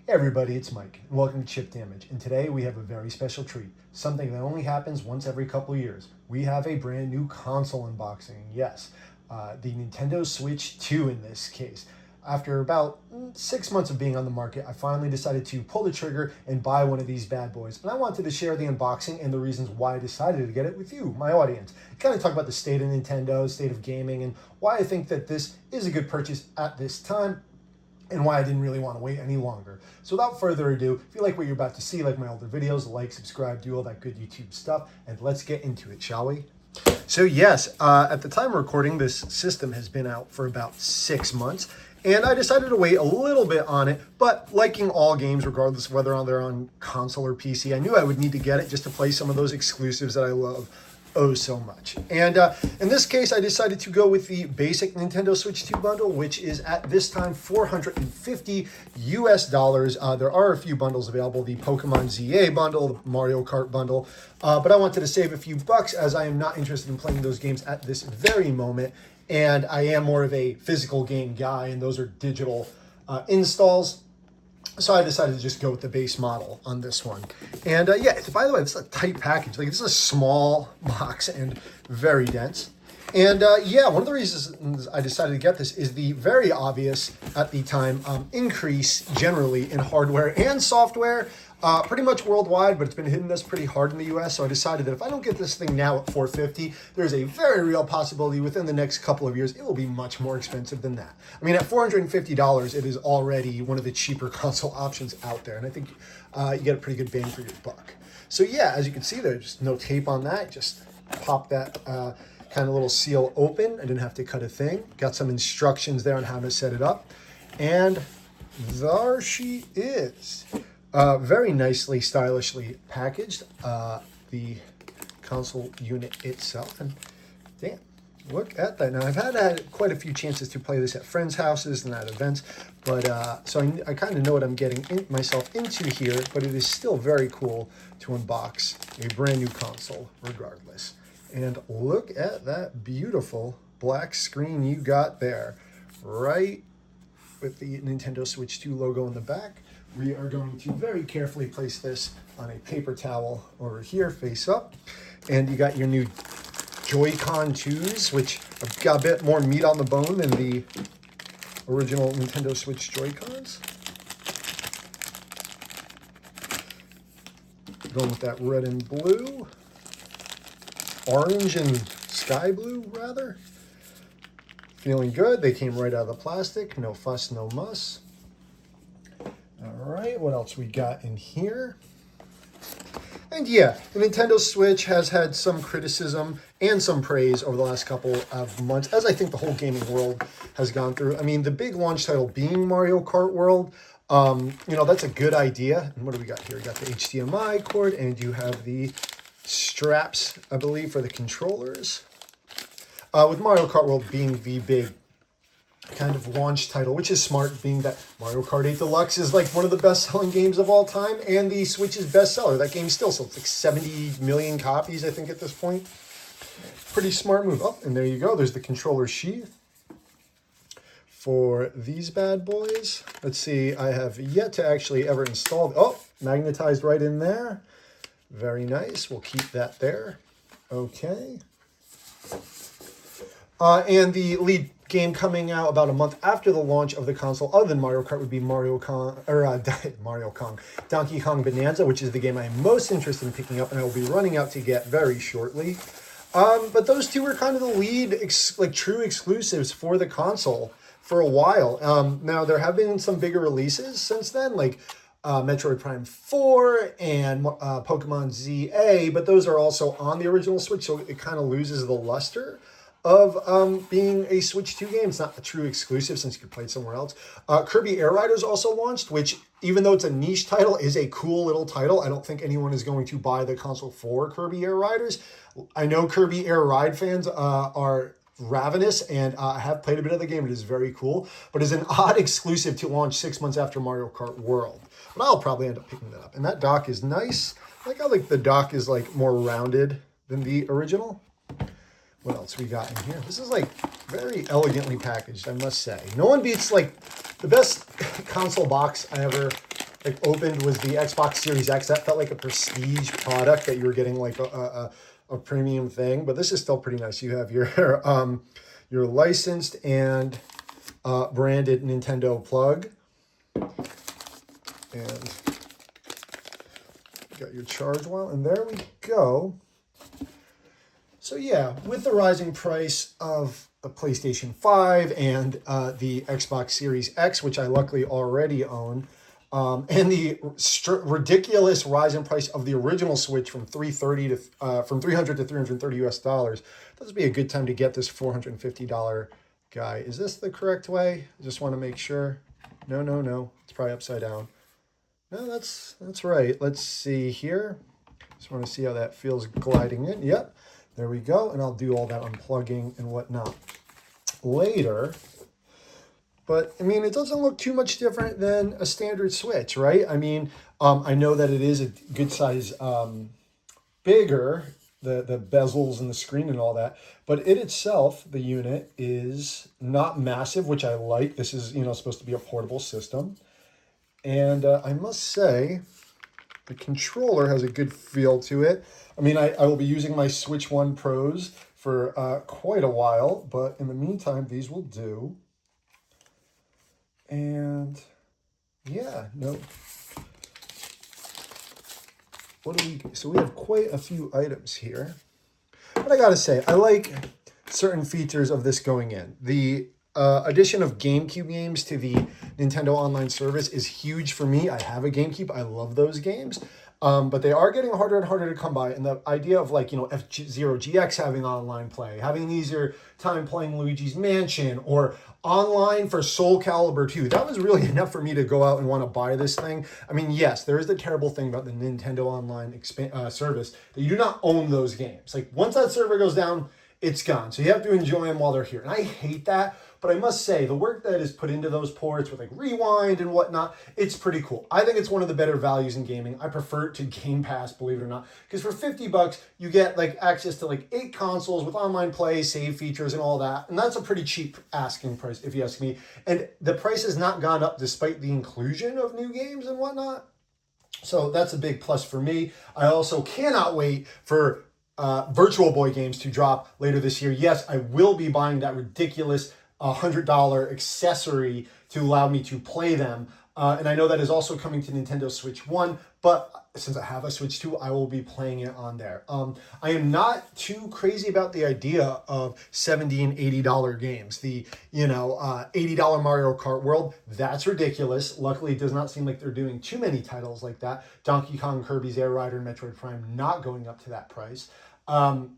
Hey everybody, it's Mike, and welcome to Chip Damage. And today we have a very special treat, something that only happens once every couple years. We have a brand new console unboxing. Yes, the Nintendo Switch 2 in this case. After about 6 months of being on the market, I finally decided to pull the trigger and buy one of these bad boys. And I wanted to share the unboxing and the reasons why I decided to get it with you, my audience. Kind of talk about the state of Nintendo, state of gaming, and why I think that this is a good purchase at this time, and why I didn't really want to wait any longer. So without further ado, if you like what you're about to see, like my older videos, like, subscribe, do all that good YouTube stuff, and let's get into it, shall we? So yes, at the time of recording, this system has been out for about 6 months, and I decided to wait a little bit on it, but liking all games, regardless of whether they're on console or PC, I knew I would need to get it just to play some of those exclusives that I love oh so much. And in this case, I decided to go with the basic Nintendo Switch 2 bundle, which is at this time $450 US. There are a few bundles available, the Pokemon ZA bundle, the Mario Kart bundle, but I wanted to save a few bucks as I am not interested in playing those games at this very moment, and I am more of a physical game guy, and those are digital installs. So I decided to just go with the base model on this one. And yeah, by the way, this is a tight package. Like, this is a small box and very dense. And yeah, one of the reasons I decided to get this is the very obvious, at the time, increase generally in hardware and software, pretty much worldwide, but it's been hitting us pretty hard in the US. So I decided that if I don't get this thing now at $450, there's a very real possibility within the next couple of years, it will be much more expensive than that. I mean, at $450, it is already one of the cheaper console options out there. And I think you get a pretty good bang for your buck. So yeah, as you can see, there's no tape on that. Just pop that kind of little seal open. I didn't have to cut a thing. Got some instructions there on how to set it up. And there she is. Very nicely, stylishly packaged, the console unit itself. And damn, look at that. Now, I've had quite a few chances to play this at friends' houses and at events, but so I kind of know what I'm getting myself into here, but it is still very cool to unbox a brand new console regardless. And look at that beautiful black screen you got there, right with the Nintendo Switch 2 logo in the back. We are going to very carefully place this on a paper towel over here, face up. And you got your new Joy-Con 2s, which have got a bit more meat on the bone than the original Nintendo Switch Joy-Cons. Going with that red and blue. Orange and sky blue, rather. Feeling good. They came right out of the plastic. No fuss, no muss. All right, what else we got in here? And yeah, the Nintendo Switch has had some criticism and some praise over the last couple of months, as I think the whole gaming world has gone through. I mean, the big launch title being Mario Kart World, you know, that's a good idea. And what do we got here? We got the HDMI cord, and you have the straps, I believe, for the controllers. With Mario Kart World being the big kind of launch title, which is smart, being that Mario Kart 8 Deluxe is like one of the best-selling games of all time, and the Switch's bestseller. That game still sells like 70 million copies, I think, at this point. Pretty smart move. Oh, and there you go. There's the controller sheath for these bad boys. Let's see. I have yet to actually ever install. Oh, magnetized right in there. Very nice. We'll keep that there. Okay. And the lead game coming out about a month after the launch of the console, other than Mario Kart, would be Donkey Kong Bonanza, which is the game I'm most interested in picking up, and I will be running out to get very shortly. But those two were kind of the lead, true exclusives for the console for a while. Now, there have been some bigger releases since then, like Metroid Prime 4 and Pokemon ZA, but those are also on the original Switch, so it kind of loses the luster of being a Switch 2 game. It's not a true exclusive since you could play it somewhere else. Kirby Air Riders also launched, which, even though it's a niche title, is a cool little title. I don't think anyone is going to buy the console for Kirby Air Riders. I know Kirby Air Ride fans are ravenous, and I have played a bit of the game. It is very cool, but it's an odd exclusive to launch 6 months after Mario Kart World. But I'll probably end up picking that up. And that dock is nice. I like the dock is like more rounded than the original. What else we got in here? This is like very elegantly packaged, I must say. No one beats like the best console box I ever like opened was the Xbox Series X. That felt like a prestige product that you were getting like a premium thing, but this is still pretty nice. You have your licensed and branded Nintendo plug, and got your charge wire, and there we go. So yeah, with the rising price of the PlayStation 5 and the Xbox Series X, which I luckily already own, and the ridiculous rise in price of the original Switch from from 300 to 330 US dollars, this would be a good time to get this $450 guy. Is this the correct way? I just want to make sure. No. It's probably upside down. No, that's right. Let's see here. Just want to see how that feels gliding in. Yep. There we go, and I'll do all that unplugging and whatnot later. But, I mean, it doesn't look too much different than a standard Switch, right? I mean, I know that it is a good size bigger, the bezels and the screen and all that, but it itself, the unit, is not massive, which I like. This is, supposed to be a portable system. And I must say, the controller has a good feel to it. I mean, I will be using my Switch 1 Pros for quite a while, but in the meantime, these will do. And yeah, no. So we have quite a few items here. But I gotta say, I like certain features of this going in. The addition of GameCube games to the Nintendo Online service is huge for me. I have a GameCube. I love those games. But they are getting harder and harder to come by. And the idea of F-Zero GX having online play, having an easier time playing Luigi's Mansion, or online for Soul Calibur 2, that was really enough for me to go out and want to buy this thing. I mean, yes, there is the terrible thing about the Nintendo Online service that you do not own those games. Like, once that server goes down, it's gone. So you have to enjoy them while they're here. And I hate that. But I must say, the work that is put into those ports with like rewind and whatnot, it's pretty cool. I think it's one of the better values in gaming. I prefer it to Game Pass, believe it or not, because for $50, you get like access to like 8 consoles with online play, save features, and all that. And that's a pretty cheap asking price, if you ask me. And the price has not gone up despite the inclusion of new games and whatnot. So that's a big plus for me. I also cannot wait for Virtual Boy games to drop later this year. Yes, I will be buying that ridiculous $100 accessory to allow me to play them. And I know that is also coming to Nintendo Switch 1, but since I have a Switch 2, I will be playing it on there. I am not too crazy about the idea of $70 and $80 games. The, $80 Mario Kart World, that's ridiculous. Luckily, it does not seem like they're doing too many titles like that. Donkey Kong, Kirby's Air Rider, and Metroid Prime not going up to that price. Though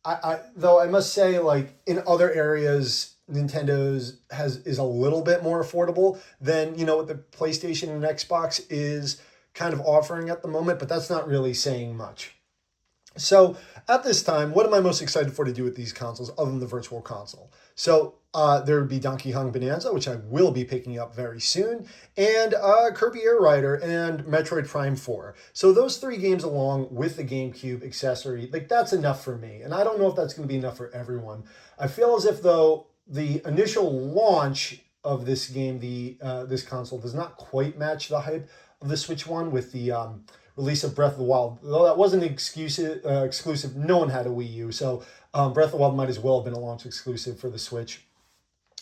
I must say, like, in other areas, Nintendo's is a little bit more affordable than, what the PlayStation and Xbox is kind of offering at the moment, but that's not really saying much. So at this time, what am I most excited for to do with these consoles other than the Virtual Console? So there would be Donkey Kong Bonanza, which I will be picking up very soon, and Kirby Air Rider and Metroid Prime 4. So those 3 games along with the GameCube accessory, like, that's enough for me. And I don't know if that's going to be enough for everyone. I feel as if, though, the initial launch of this game, this console, does not quite match the hype of the Switch 1 with the release of Breath of the Wild. Though that wasn't exclusive, no one had a Wii U, so Breath of the Wild might as well have been a launch exclusive for the Switch.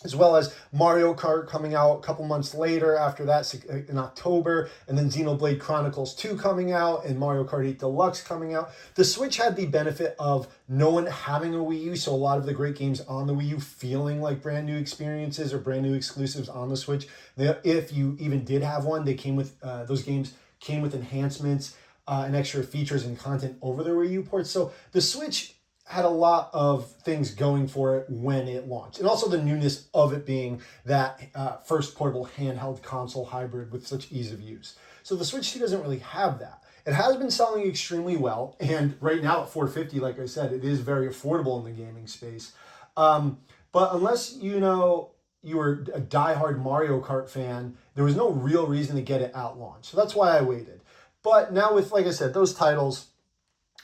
As well as Mario Kart coming out a couple months later after that in October, and then Xenoblade Chronicles 2 coming out, and Mario Kart 8 Deluxe coming out. The Switch had the benefit of no one having a Wii U, so a lot of the great games on the Wii U feeling like brand new experiences or brand new exclusives on the Switch. If you even did have one, they came with those games came with enhancements and extra features and content over the Wii U ports. So the Switch had a lot of things going for it when it launched. And also the newness of it being that first portable handheld console hybrid with such ease of use. So the Switch 2 doesn't really have that. It has been selling extremely well, and right now at $450, like I said, it is very affordable in the gaming space. But unless you were a diehard Mario Kart fan, there was no real reason to get it at launch. So that's why I waited. But now with, like I said, those titles,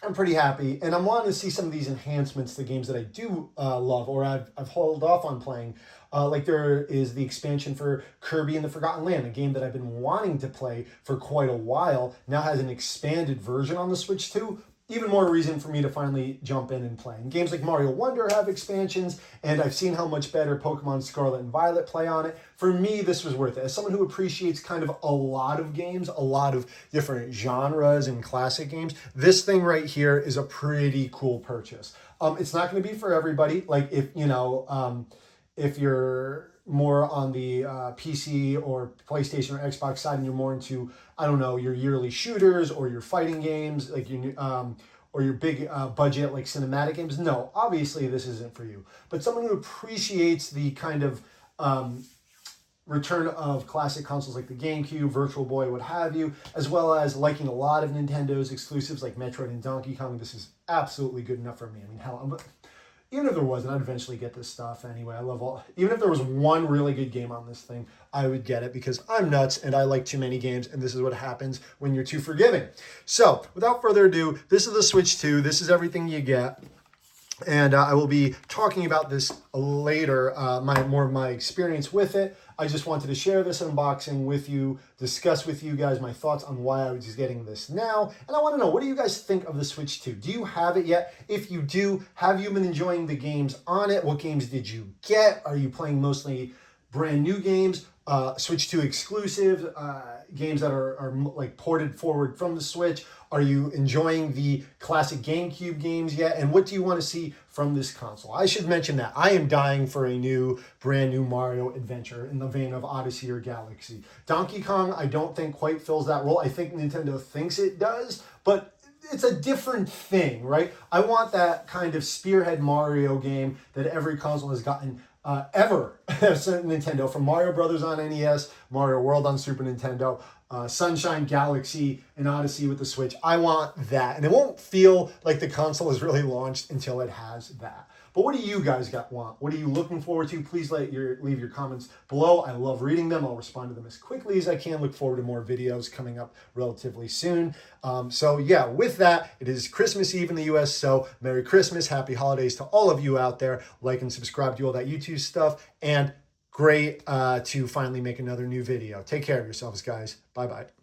I'm pretty happy, and I'm wanting to see some of these enhancements to games that I do love, or I've held off on playing. Like there is the expansion for Kirby and the Forgotten Land, a game that I've been wanting to play for quite a while. Now has an expanded version on the Switch too. Even more reason for me to finally jump in and play. And games like Mario Wonder have expansions, and I've seen how much better Pokemon Scarlet and Violet play on it. For me, this was worth it. As someone who appreciates kind of a lot of games, a lot of different genres and classic games, this thing right here is a pretty cool purchase. It's not going to be for everybody. Like if you're more on the PC or PlayStation or Xbox side, and you're more into, I don't know, your yearly shooters or your fighting games, like or your big budget like cinematic games. No, obviously this isn't for you. But someone who appreciates the kind of return of classic consoles like the GameCube, Virtual Boy, what have you, as well as liking a lot of Nintendo's exclusives like Metroid and Donkey Kong, this is absolutely good enough for me. I mean, hell, even if there wasn't, I'd eventually get this stuff anyway. I love all, even if there was one really good game on this thing, I would get it because I'm nuts and I like too many games, and this is what happens when you're too forgiving. So without further ado, this is the Switch 2. This is everything you get. And I will be talking about this later, more of my experience with it. I just wanted to share this unboxing with you, discuss with you guys my thoughts on why I was getting this now. And I want to know, what do you guys think of the Switch 2? Do you have it yet? If you do, have you been enjoying the games on it? What games did you get? Are you playing mostly brand new games, Switch 2 exclusive, games that are like ported forward from the Switch? Are you enjoying the classic GameCube games yet? And what do you want to see from this console? I should mention that I am dying for a brand new Mario adventure in the vein of Odyssey or Galaxy. Donkey Kong, I don't think quite fills that role. I think Nintendo thinks it does, but it's a different thing, right? I want that kind of spearhead Mario game that every console has gotten ever since Nintendo, from Mario Brothers on NES, Mario World on Super Nintendo, Sunshine, Galaxy, and Odyssey with the Switch. I want that. And it won't feel like the console is really launched until it has that. But what do you guys want? What are you looking forward to? Please leave your comments below. I love reading them. I'll respond to them as quickly as I can. Look forward to more videos coming up relatively soon. So yeah, with that, it is Christmas Eve in the US. So Merry Christmas, Happy Holidays to all of you out there. Like and subscribe to all that YouTube stuff. And great to finally make another new video. Take care of yourselves, guys. Bye-bye.